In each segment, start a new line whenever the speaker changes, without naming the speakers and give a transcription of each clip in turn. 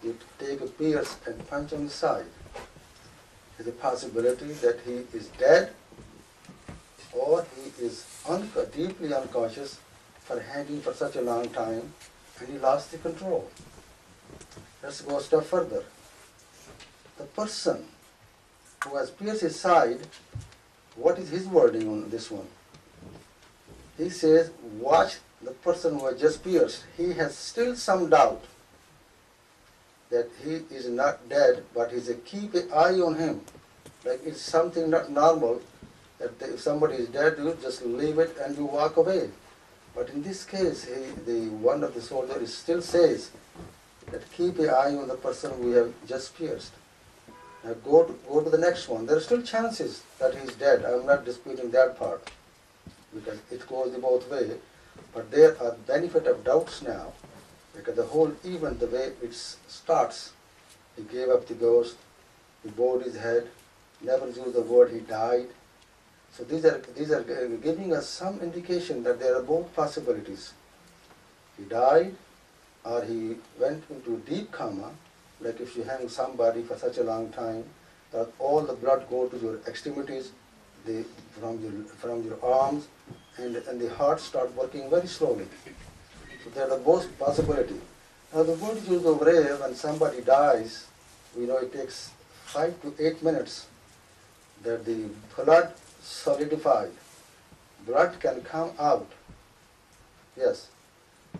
you take a pierce and punch on his side. There's a possibility that he is dead or he is deeply unconscious for hanging for such a long time and he lost the control. Let's go a step further. The person who has pierced his side, what is his wording on this one? He says, watch the person who has just pierced. He has still some doubt that he is not dead, but he's a keep an eye on him. Like it's something not normal, that if somebody is dead, you just leave it and you walk away. But in this case, one of the soldiers still says that keep an eye on the person we have just pierced. Now go to the next one. There are still chances that he's dead. I'm not disputing that part because it goes the both way. But there are benefit of doubts now because the whole event, the way it starts, he gave up the ghost, he bowed his head, never used the word he died. So these are giving us some indication that there are both possibilities. He died or he went into deep coma, like if you hang somebody for such a long time, that all the blood go to your extremities, from your arms, and the heart starts working very slowly. So there are both possibilities. Now the word used over here, when somebody dies, we know it takes 5 to 8 minutes that the blood solidified. Blood can come out, yes,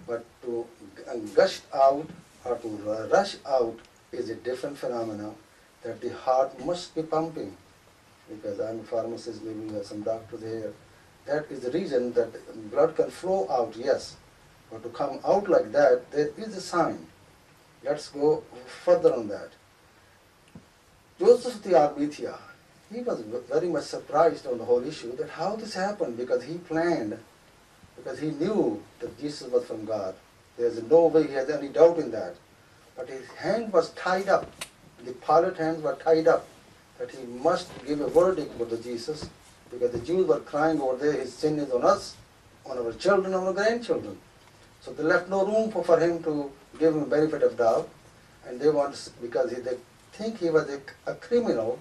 but to gush out or to rush out is a different phenomenon that the heart must be pumping. Because I'm a pharmacist, maybe we have some doctors here. That is the reason that blood can flow out, yes. But to come out like that, there is a sign. Let's go further on that. Joseph the Ahmadiyya, he was very much surprised on the whole issue that how this happened, because he planned, because he knew that Jesus was from God. There's no way he had any doubt in that. But his hand was tied up. The Pilate hands were tied up, that he must give a verdict for the Jesus, because the Jews were crying over there, his sin is on us, on our children, on our grandchildren. So they left no room for him to give him benefit of doubt, and they want, because they think he was a criminal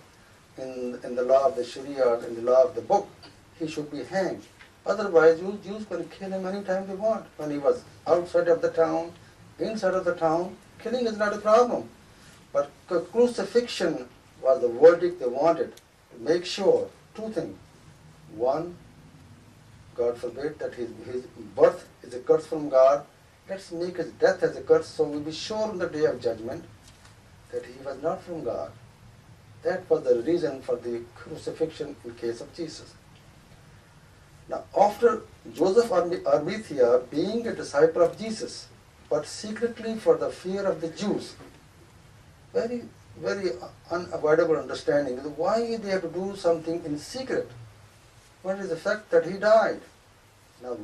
in the law of the Sharia, in the law of the book, he should be hanged. Otherwise, Jews can kill him anytime they want. When he was outside of the town, inside of the town, killing is not a problem. But crucifixion was the verdict they wanted. Make sure, two things. One, God forbid that his birth is a curse from God. Let's make his death as a curse, so we'll be sure on the day of judgment that he was not from God. That was the reason for the crucifixion in case of Jesus. Now, after Joseph Ahmadiyya being a disciple of Jesus, but secretly for the fear of the Jews, very, very unavoidable understanding is why they have to do something in secret. What is the fact that he died? Now,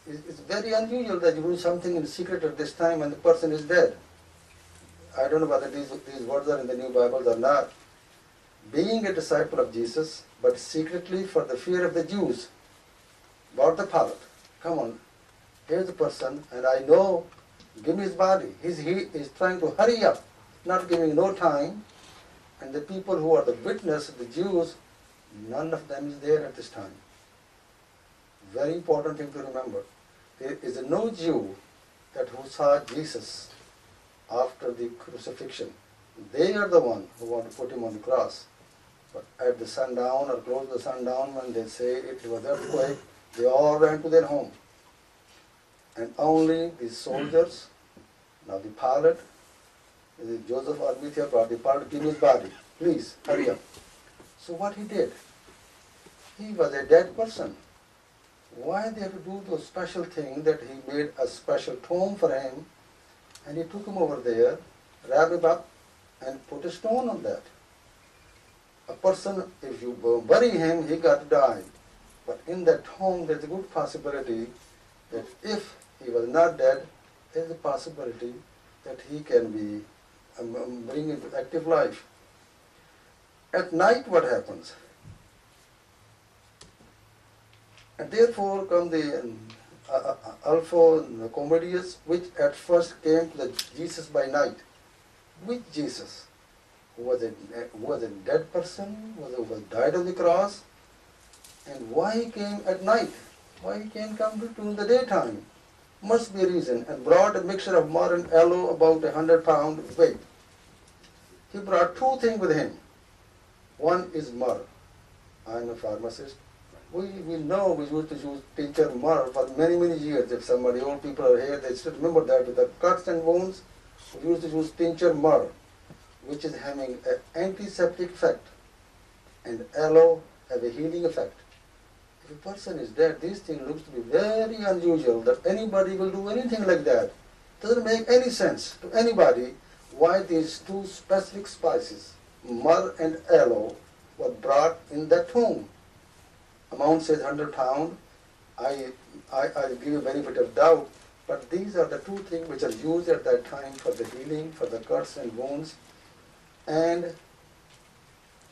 it's very unusual that you do something in secret at this time when the person is dead. I don't know whether these words are in the New Bible or not. Being a disciple of Jesus, but secretly for the fear of the Jews. About the Pilate. Come on, here's the person, and I know, give me his body. He is trying to hurry up, not giving no time. And the people who are the witness, the Jews, none of them is there at this time. Very important thing to remember. There is no Jew who saw Jesus after the crucifixion. They are the one who want to put him on the cross. But at the sundown or close to the sundown, when they say it was earthquake, they all ran to their home. And only the soldiers, now the Pilate, Joseph Ahmadiyya brought the Pilate, give his body. Please, hurry up. So what he did, he was a dead person. Why they have to do those special thing that he made a special tomb for him, and he took him over there, wrapped him up, and put a stone on that. A person, if you bury him, he got to die. But in that tomb, there's a good possibility that if he was not dead, there's a possibility that he can be bring into active life. At night, what happens? And therefore come the Alpha and the Commodius, which at first came to the Jesus by night. Which Jesus? Who was a dead person, who died on the cross, and why he came at night? Why he can't come during the daytime? Must be a reason, and brought a mixture of myrrh and aloe, about 100 pounds weight. He brought two things with him. One is myrrh. I am a pharmacist. We know we used to use tincture myrrh for many, many years. If somebody, old people are here, they still remember that with the cuts and wounds, we used to use tincture myrrh, which is having an antiseptic effect, and aloe have a healing effect. If a person is dead, these things looks to be very unusual that anybody will do anything like that. Doesn't make any sense to anybody why these two specific spices, myrrh and aloe, were brought in that tomb. Amount says 100 pounds. I give a benefit of doubt, but these are the two things which are used at that time for the healing, for the cuts and wounds, and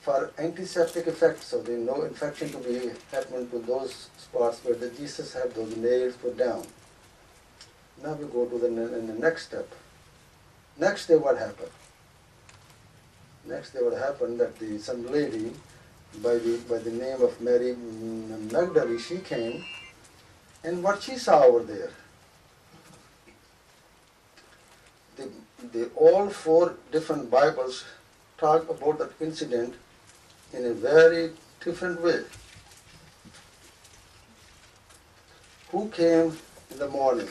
for antiseptic effect, so there is no infection to be happening to those spots where the Jesus had those nails put down. Now we go to the next step. Next day what happened? Next day what happened that some lady by the name of Mary Magdalene, she came, and what she saw over there, all four different Bibles talk about that incident in a very different way. Who came in the morning?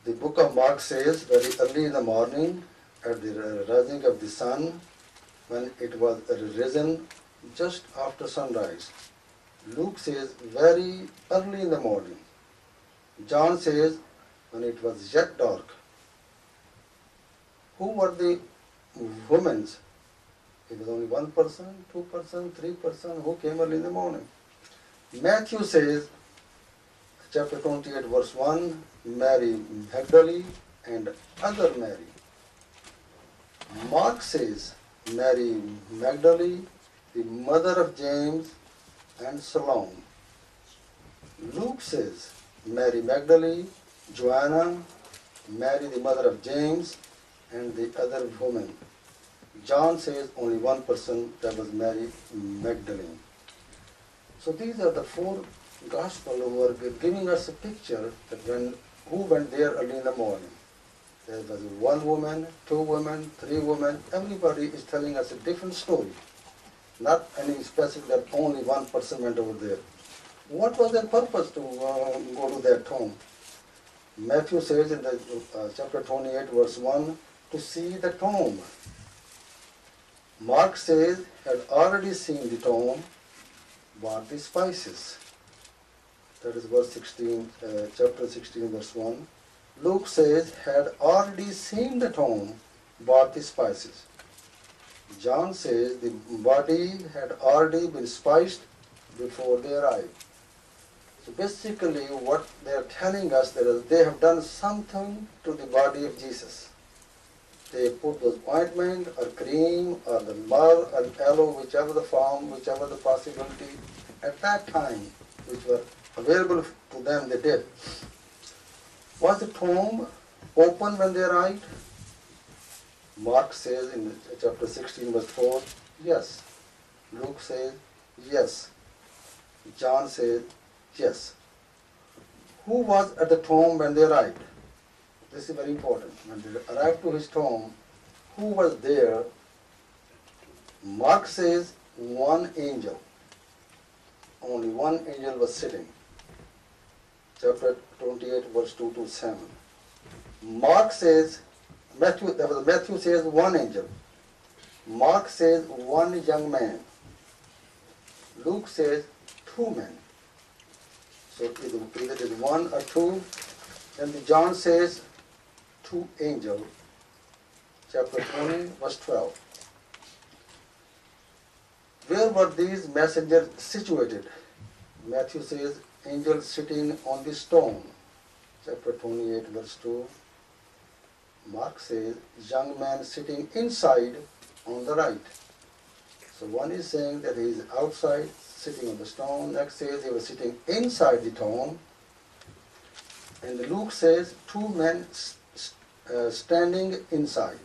The book of Mark says very early in the morning, at the rising of the sun, when it was risen just after sunrise. Luke says very early in the morning. John says when it was yet dark. Who were the women? It was only one person, two person, three person who came early in the morning. Matthew says, chapter 28 verse 1, Mary Magdalene and other Mary. Mark says Mary Magdalene, the mother of James and Salome. Luke says Mary Magdalene, Joanna, Mary the mother of James, and the other woman. John says only one person, that was Mary Magdalene. So these are the four Gospels who are giving us a picture that who went there early in the morning. There was one woman, two women, three women. Everybody is telling us a different story. Not any specific that only one person went over there. What was their purpose to go to that tomb? Matthew says in the chapter 28 verse 1, to see the tomb. Mark says had already seen the tomb, bought the spices. That is verse 16, chapter 16 verse 1. Luke says had already seen the tomb, bought the spices. John says the body had already been spiced before they arrived. So basically what they are telling us that they have done something to the body of Jesus. They put those ointment or cream or the myrrh or aloe, whichever the form, whichever the possibility at that time which were available to them, they did. Was the tomb open when they arrived? Mark says in chapter 16 verse 4, yes. Luke says yes. John says yes. Who was at the tomb when they arrived? This is very important. When they arrived to his tomb, who was there? Mark says one angel. Only one angel was sitting. Chapter 28 verse 2 to 7. Mark says, Matthew says one angel. Mark says one young man. Luke says two men. So either it is one or two. Then John says two angels. Chapter 20 verse 12. Where were these messengers situated? Matthew says angels sitting on the stone. Chapter 28 verse 2. Mark says young man sitting inside on the right. So one is saying that he is outside sitting on the stone. Next says he was sitting inside the tomb. And Luke says two men standing inside.